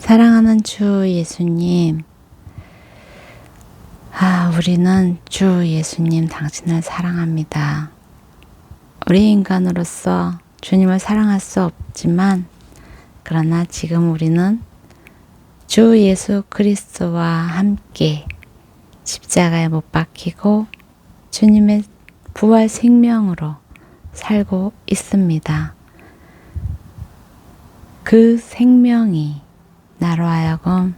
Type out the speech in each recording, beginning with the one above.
사랑하는 주 예수님, 우리는 주 예수님 당신을 사랑합니다. 우리 인간으로서 주님을 사랑할 수 없지만, 그러나 지금 우리는 주 예수 그리스도와 함께 십자가에 못 박히고 주님의 부활 생명으로 살고 있습니다. 그 생명이 나로 하여금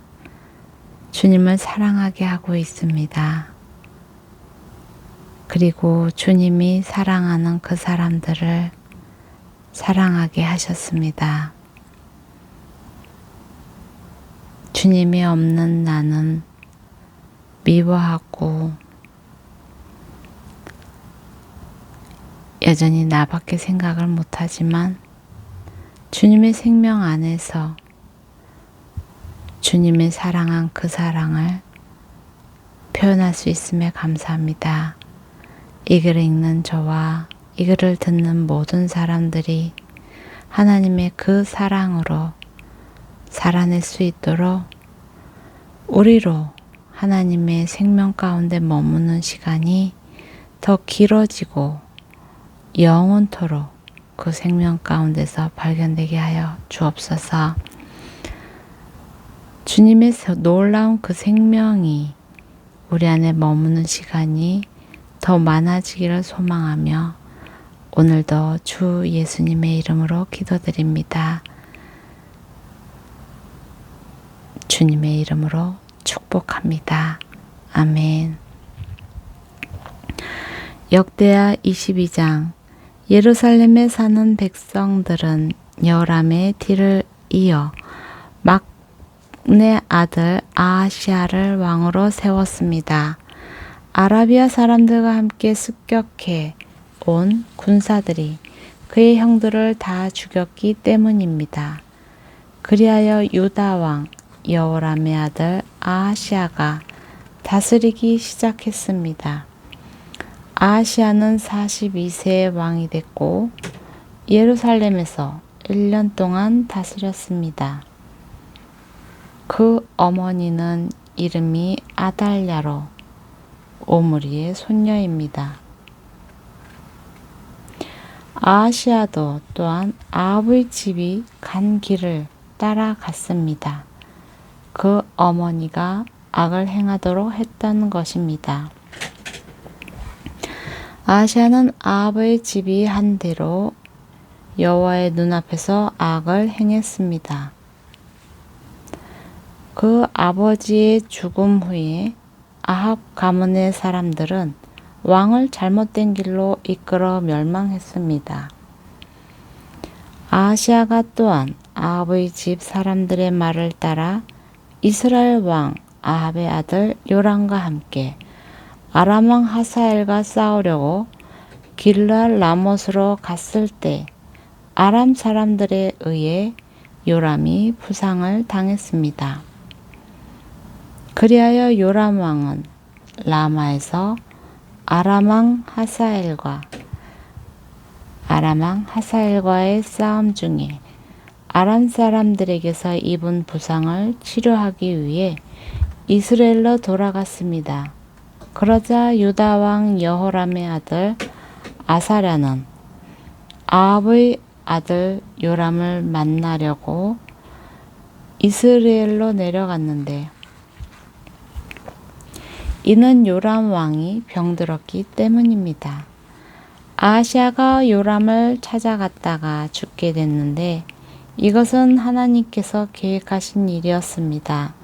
주님을 사랑하게 하고 있습니다. 그리고 주님이 사랑하는 그 사람들을 사랑하게 하셨습니다. 주님이 없는 나는 미워하고 여전히 나밖에 생각을 못하지만 주님의 생명 안에서 주님의 사랑한 그 사랑을 표현할 수 있음에 감사합니다. 이 글을 읽는 저와 이 글을 듣는 모든 사람들이 하나님의 그 사랑으로 살아낼 수 있도록 우리로 하나님의 생명 가운데 머무는 시간이 더 길어지고 영원토록 그 생명 가운데서 발견되게 하여 주옵소서. 주님의 놀라운 그 생명이 우리 안에 머무는 시간이 더 많아지기를 소망하며 오늘도 주 예수님의 이름으로 기도드립니다. 주님의 이름으로 축복합니다. 아멘. 역대하 22장. 예루살렘에 사는 백성들은 여호람의 뒤를 이어 막내 아들 아하시야를 왕으로 세웠습니다. 아라비아 사람들과 함께 습격해 온 군사들이 그의 형들을 다 죽였기 때문입니다. 그리하여 유다 왕 여호람의 아들 아하시야가 다스리기 시작했습니다. 아하시야는 42세의 왕이 됐고 예루살렘에서 1년 동안 다스렸습니다. 그 어머니는 이름이 아달랴로 오므리의 손녀입니다. 아하시야도 또한 아합의 집이 간 길을 따라갔습니다. 그 어머니가 악을 행하도록 했던 것입니다. 아하시야는 아합의 집이 한 대로 여호와의 눈앞에서 악을 행했습니다. 그 아버지의 죽음 후에 아합 가문의 사람들은 왕을 잘못된 길로 이끌어 멸망했습니다. 아하시야가 또한 아합의 집 사람들의 말을 따라 이스라엘 왕 아합의 아들 요람과 함께 아람 왕 하사엘과 싸우려고 길르앗 라못으로 갔을 때 아람 사람들에 의해 요람이 부상을 당했습니다. 그리하여 요람 왕은 라마에서 아람 왕 하사엘과의 싸움 중에 아람 사람들에게서 입은 부상을 치료하기 위해 이스라엘로 돌아갔습니다. 그러자 유다 왕 여호람의 아들 아사랴는 아합의 아들 요람을 만나려고 이스라엘로 내려갔는데 이는 요람 왕이 병들었기 때문입니다. 아하시야가 요람을 찾아갔다가 죽게 됐는데 이것은 하나님께서 계획하신 일이었습니다.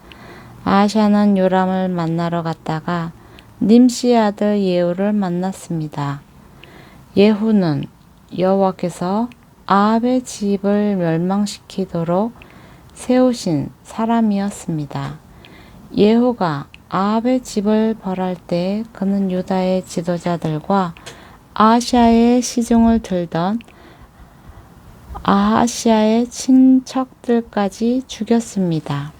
아하시야는 요람을 만나러 갔다가 님시의 아들 예후를 만났습니다. 예후는 여호와께서 아합의 집을 멸망시키도록 세우신 사람이었습니다. 예후가 아합의 집을 벌할 때 그는 유다의 지도자들과 아하시야의 시중을 들던 아하시야의 친척들까지 죽였습니다.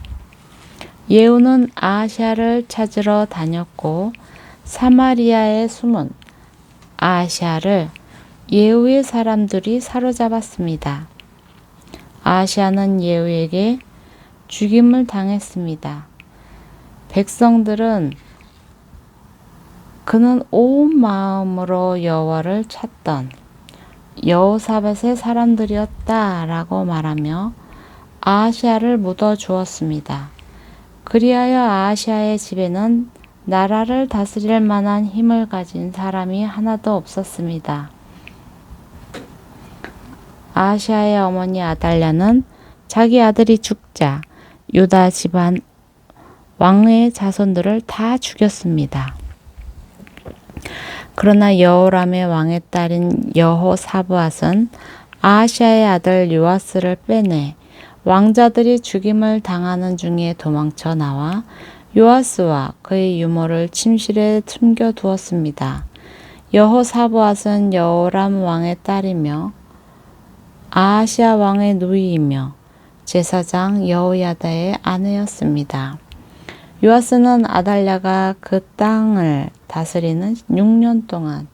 예후는 아하시야를 찾으러 다녔고 사마리아에 숨은 아하시야를 예후의 사람들이 사로잡았습니다. 아하시야는 예후에게 죽임을 당했습니다. 백성들은 그는 온 마음으로 여호와를 찾던 여호사밧의 사람들이었다 라고 말하며 아하시아를 묻어 주었습니다. 그리하여 아하시아의 집에는 나라를 다스릴 만한 힘을 가진 사람이 하나도 없었습니다. 아하시아의 어머니 아달랴는 자기 아들이 죽자 유다 집안 왕의 자손들을 다 죽였습니다. 그러나 여호람의 왕의 딸인 여호사브앗은 아하시아의 아들 요아스를 빼내 왕자들이 죽임을 당하는 중에 도망쳐 나와 요아스와 그의 유모를 침실에 숨겨두었습니다. 여호사브앗은 여호람 왕의 딸이며 아하시아 왕의 누이이며 제사장 여호야다의 아내였습니다. 요아스는 아달랴가 그 땅을 다스리는 6년 동안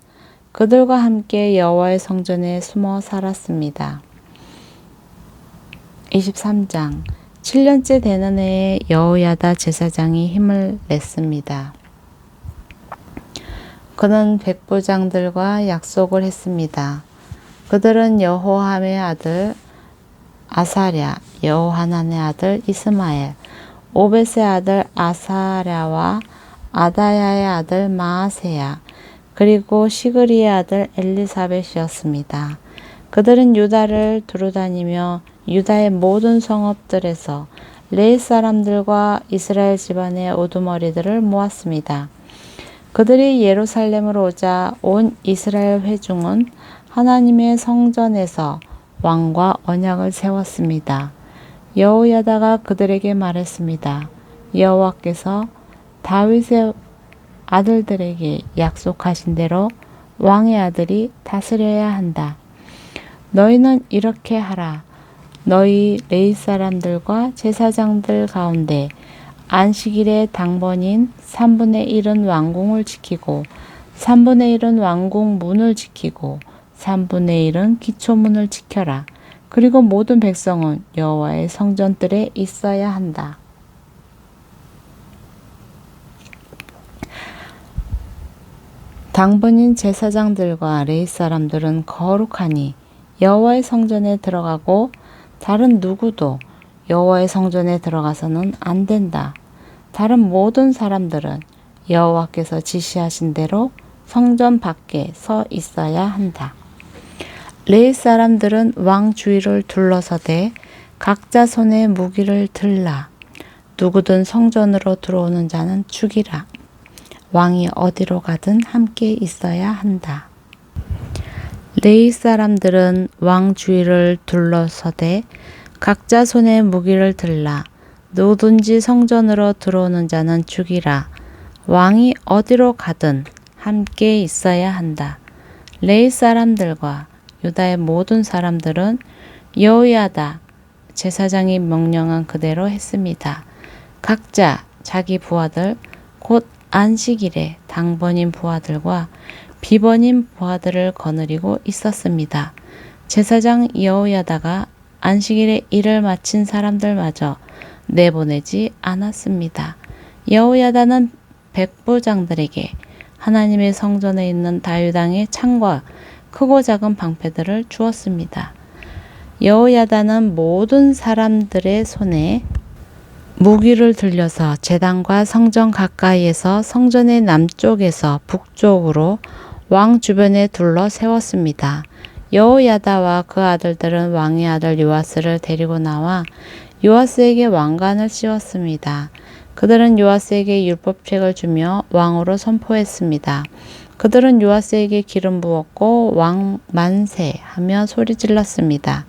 그들과 함께 여호와의 성전에 숨어 살았습니다. 23장 7년째 되는 해에 여호야다 제사장이 힘을 냈습니다. 그는 백부장들과 약속을 했습니다. 그들은 여호함의 아들 아사랴, 여호하난의 아들 이스마엘, 오벳의 아들 아사랴와 아다야의 아들 마아세야, 그리고 시그리의 아들 엘리사벳이었습니다. 그들은 유다를 두루다니며 유다의 모든 성읍들에서 레위 사람들과 이스라엘 집안의 우두머리들을 모았습니다. 그들이 예루살렘으로 오자 온 이스라엘 회중은 하나님의 성전에서 왕과 언약을 세웠습니다. 여호야다가 그들에게 말했습니다. 여호와께서 다윗의 아들들에게 약속하신 대로 왕의 아들이 다스려야 한다. 너희는 이렇게 하라. 너희 레위 사람들과 제사장들 가운데 안식일의 당번인 3분의 1은 왕궁을 지키고 3분의 1은 왕궁 문을 지키고 3분의 1은 기초문을 지켜라. 그리고 모든 백성은 여호와의 성전들에 있어야 한다. 당번인 제사장들과 레위 사람들은 거룩하니 여호와의 성전에 들어가고 다른 누구도 여호와의 성전에 들어가서는 안 된다. 다른 모든 사람들은 여호와께서 지시하신 대로 성전 밖에 서 있어야 한다. 레위 사람들은 왕 주위를 둘러서되 각자 손에 무기를 들라. 누구든 성전으로 들어오는 자는 죽이라. 왕이 어디로 가든 함께 있어야 한다. 레위 사람들은 왕 주위를 둘러서되 각자 손에 무기를 들라. 누구든지 성전으로 들어오는 자는 죽이라. 왕이 어디로 가든 함께 있어야 한다. 레위 사람들과 유다의 모든 사람들은 여호야다 제사장이 명령한 그대로 했습니다. 각자 자기 부하들 곧 안식일에 당번인 부하들과 비번인 부하들을 거느리고 있었습니다. 제사장 여호야다가 안식일에 일을 마친 사람들마저 내보내지 않았습니다. 여호야다는 백부장들에게 하나님의 성전에 있는 다윗왕의 창과 크고 작은 방패들을 주었습니다. 여호야다는 모든 사람들의 손에 무기를 들려서 제단과 성전 가까이에서 성전의 남쪽에서 북쪽으로 왕 주변에 둘러 세웠습니다. 여호야다와 그 아들들은 왕의 아들 요아스를 데리고 나와 요아스에게 왕관을 씌웠습니다. 그들은 요아스에게 율법책을 주며 왕으로 선포했습니다. 그들은 요아스에게 기름 부었고 왕 만세 하며 소리 질렀습니다.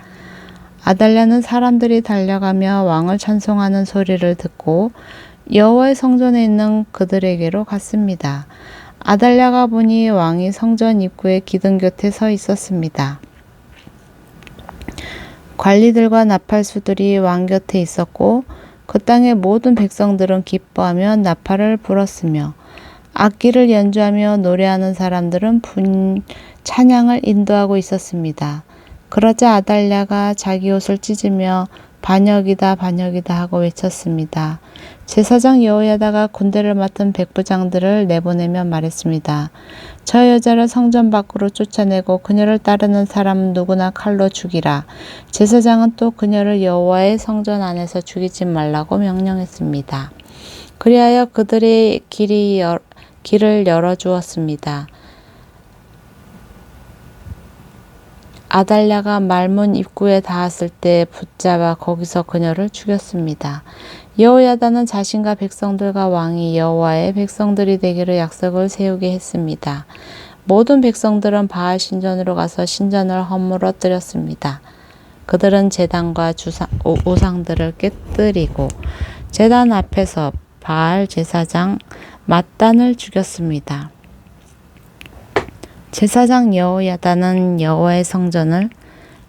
아달랴는 사람들이 달려가며 왕을 찬송하는 소리를 듣고 여호와의 성전에 있는 그들에게로 갔습니다. 아달랴가 보니 왕이 성전 입구의 기둥 곁에 서 있었습니다. 관리들과 나팔수들이 왕 곁에 있었고 그 땅의 모든 백성들은 기뻐하며 나팔을 불었으며 악기를 연주하며 노래하는 사람들은 찬양을 인도하고 있었습니다. 그러자 아달랴가 자기 옷을 찢으며 반역이다 반역이다 하고 외쳤습니다. 제사장 여호야다가 군대를 맡은 백부장들을 내보내며 말했습니다. 저 여자를 성전 밖으로 쫓아내고 그녀를 따르는 사람은 누구나 칼로 죽이라. 제사장은 또 그녀를 여호와의 성전 안에서 죽이지 말라고 명령했습니다. 그리하여 그들의 길을 열어주었습니다. 아달랴가 말문 입구에 닿았을 때 붙잡아 거기서 그녀를 죽였습니다. 여호야다는 자신과 백성들과 왕이 여호와의 백성들이 되기로 약속을 세우게 했습니다. 모든 백성들은 바알 신전으로 가서 신전을 허물어뜨렸습니다. 그들은 제단과 우상들을 깨뜨리고 제단 앞에서 바알 제사장 맏단을 죽였습니다. 제사장 여호야다는 여호와의 성전을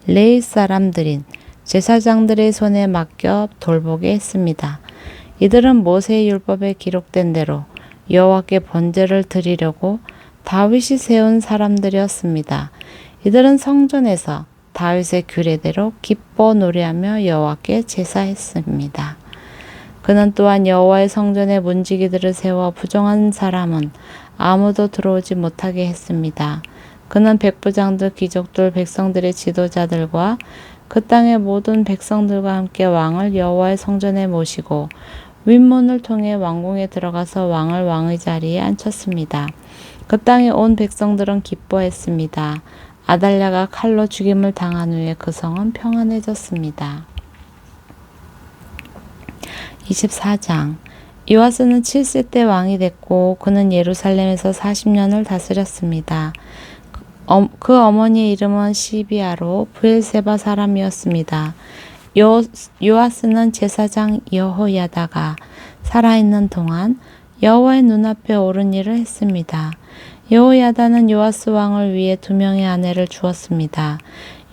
레위 사람들인 제사장들의 손에 맡겨 돌보게 했습니다. 이들은 모세의 율법에 기록된 대로 여호와께 번제를 드리려고 다윗이 세운 사람들이었습니다. 이들은 성전에서 다윗의 규례대로 기뻐 노래하며 여호와께 제사했습니다. 그는 또한 여호와의 성전에 문지기들을 세워 부정한 사람은 아무도 들어오지 못하게 했습니다. 그는 백부장들, 귀족들, 백성들의 지도자들과 그 땅의 모든 백성들과 함께 왕을 여호와의 성전에 모시고 윗문을 통해 왕궁에 들어가서 왕을 왕의 자리에 앉혔습니다. 그 땅의 온 백성들은 기뻐했습니다. 아달랴가 칼로 죽임을 당한 후에 그 성은 평안해졌습니다. 24장 요아스는 7세 때 왕이 됐고 그는 예루살렘에서 40년을 다스렸습니다. 그 어머니의 이름은 시비아로 브엘세바 사람이었습니다. 요아스는 제사장 여호야다가 살아있는 동안 여호와의 눈앞에 옳은 일을 했습니다. 여호야다는 요아스 왕을 위해 2명의 아내를 주었습니다.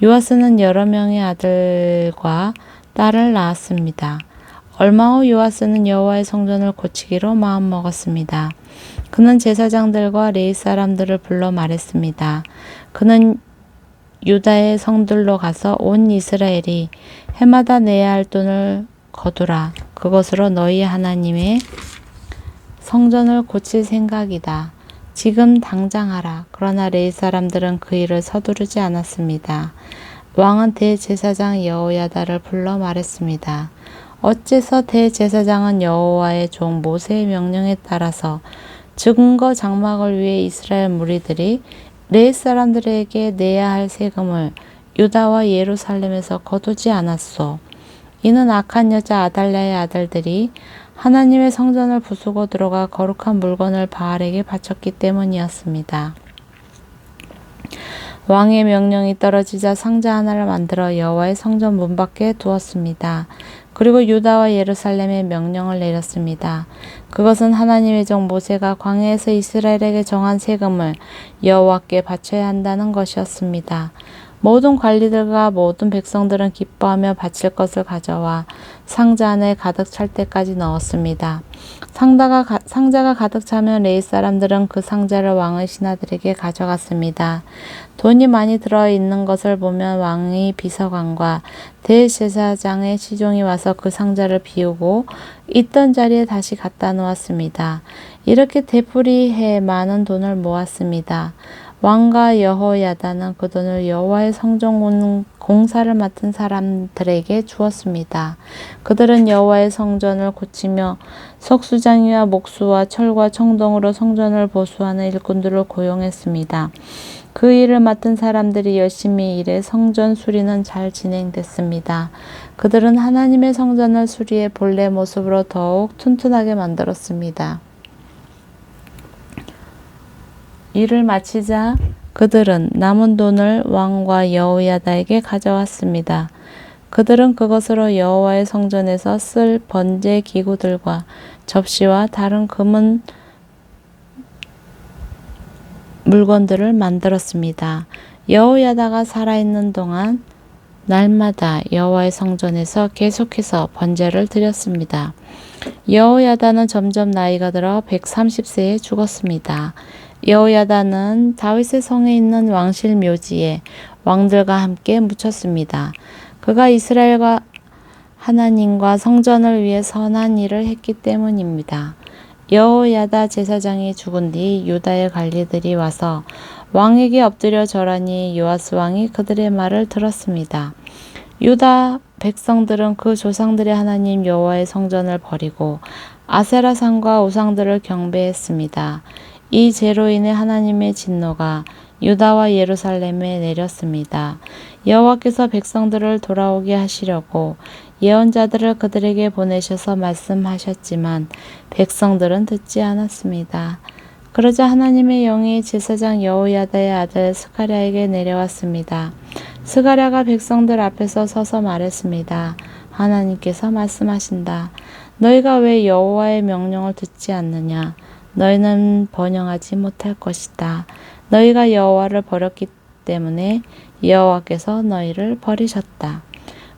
요아스는 여러 명의 아들과 딸을 낳았습니다. 얼마 후 요아스는 여호와의 성전을 고치기로 마음먹었습니다. 그는 제사장들과 레위 사람들을 불러 말했습니다. 그는 유다의 성들로 가서 온 이스라엘이 해마다 내야 할 돈을 거두라. 그것으로 너희 하나님의 성전을 고칠 생각이다. 지금 당장 하라. 그러나 레위 사람들은 그 일을 서두르지 않았습니다. 왕은 대제사장 여호야다를 불러 말했습니다. 어째서 대제사장은 여호와의 종 모세의 명령에 따라서 증거 장막을 위해 이스라엘 무리들이 레위 사람들에게 내야 할 세금을 유다와 예루살렘에서 거두지 않았소. 이는 악한 여자 아달랴의 아들들이 하나님의 성전을 부수고 들어가 거룩한 물건을 바알에게 바쳤기 때문이었습니다. 왕의 명령이 떨어지자 상자 하나를 만들어 여호와의 성전 문 밖에 두었습니다. 그리고 유다와 예루살렘에 명령을 내렸습니다. 그것은 하나님의 종 모세가 광야에서 이스라엘에게 정한 세금을 여호와께 바쳐야 한다는 것이었습니다. 모든 관리들과 모든 백성들은 기뻐하며 바칠 것을 가져와 상자 안에 가득 찰 때까지 넣었습니다. 상자가 가득 차면 레위 사람들은 그 상자를 왕의 신하들에게 가져갔습니다. 돈이 많이 들어있는 것을 보면 왕의 비서관과 대제사장의 시종이 와서 그 상자를 비우고 있던 자리에 다시 갖다 놓았습니다. 이렇게 되풀이해 많은 돈을 모았습니다. 왕과 여호야다는 그 돈을 여호와의 성전 공사를 맡은 사람들에게 주었습니다. 그들은 여호와의 성전을 고치며 석수장이와 목수와 철과 청동으로 성전을 보수하는 일꾼들을 고용했습니다. 그 일을 맡은 사람들이 열심히 일해 성전 수리는 잘 진행됐습니다. 그들은 하나님의 성전을 수리해 본래 모습으로 더욱 튼튼하게 만들었습니다. 일을 마치자 그들은 남은 돈을 왕과 여호야다에게 가져왔습니다. 그들은 그것으로 여호와의 성전에서 쓸 번제 기구들과 접시와 다른 금은 물건들을 만들었습니다. 여호야다가 살아있는 동안 날마다 여호와의 성전에서 계속해서 번제를 드렸습니다. 여호야다는 점점 나이가 들어 130세에 죽었습니다. 여호야다는 다윗의 성에 있는 왕실 묘지에 왕들과 함께 묻혔습니다. 그가 이스라엘과 하나님과 성전을 위해 선한 일을 했기 때문입니다. 여호야다 제사장이 죽은 뒤 유다의 관리들이 와서 왕에게 엎드려 절하니 요아스 왕이 그들의 말을 들었습니다. 유다 백성들은 그 조상들의 하나님 여호와의 성전을 버리고 아세라상과 우상들을 경배했습니다. 이 죄로 인해 하나님의 진노가 유다와 예루살렘에 내렸습니다. 여호와께서 백성들을 돌아오게 하시려고 예언자들을 그들에게 보내셔서 말씀하셨지만 백성들은 듣지 않았습니다. 그러자 하나님의 영이 제사장 여호야다의 아들 스가랴에게 내려왔습니다. 스가랴가 백성들 앞에서 서서 말했습니다. 하나님께서 말씀하신다. 너희가 왜 여호와의 명령을 듣지 않느냐? 너희는 번영하지 못할 것이다. 너희가 여호와를 버렸기 때문에 여호와께서 너희를 버리셨다.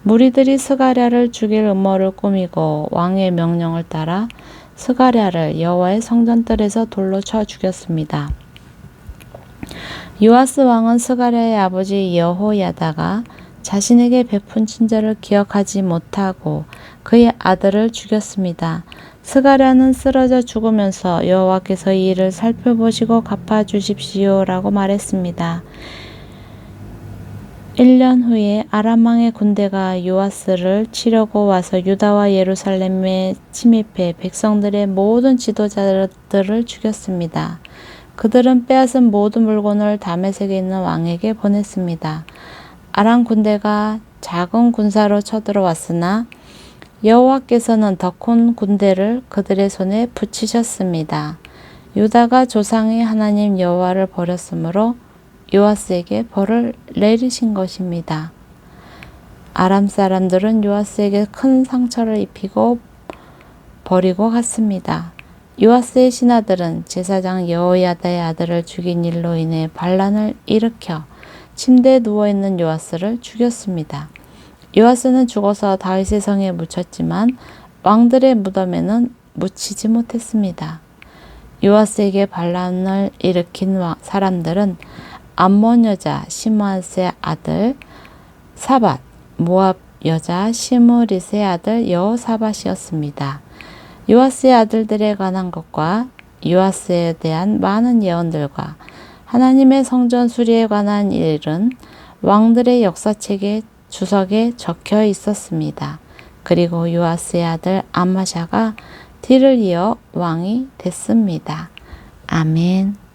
무리들이 스가랴를 죽일 음모를 꾸미고 왕의 명령을 따라 스가랴를 여호와의 성전뜰에서 돌로 쳐 죽였습니다. 요아스 왕은 스가랴의 아버지 여호야다가 자신에게 베푼 친절을 기억하지 못하고 그의 아들을 죽였습니다. 스가랴는 쓰러져 죽으면서 여호와께서 이 일을 살펴보시고 갚아주십시오라고 말했습니다. 1년 후에 아람 왕의 군대가 요아스를 치려고 와서 유다와 예루살렘에 침입해 백성들의 모든 지도자들을 죽였습니다. 그들은 빼앗은 모든 물건을 다메섹에 있는 왕에게 보냈습니다. 아람 군대가 작은 군사로 쳐들어왔으나 여호와께서는 더 큰 군대를 그들의 손에 붙이셨습니다. 유다가 조상의 하나님 여호와를 버렸으므로 요아스에게 벌을 내리신 것입니다. 아람 사람들은 요아스에게 큰 상처를 입히고 버리고 갔습니다. 요아스의 신하들은 제사장 여호야다의 아들을 죽인 일로 인해 반란을 일으켜 침대에 누워있는 요아스를 죽였습니다. 요아스는 죽어서 다윗의 성에 묻혔지만 왕들의 무덤에는 묻히지 못했습니다. 요아스에게 반란을 일으킨 사람들은 암몬 여자 시므앗의 아들 사밧, 모압 여자 시므릿의 아들 여호사밧이었습니다. 요아스의 아들들에 관한 것과 요아스에 대한 많은 예언들과 하나님의 성전 수리에 관한 일은 왕들의 역사책의 주석에 적혀 있었습니다. 그리고 요아스의 아들 아마샤가 뒤를 이어 왕이 됐습니다. 아멘.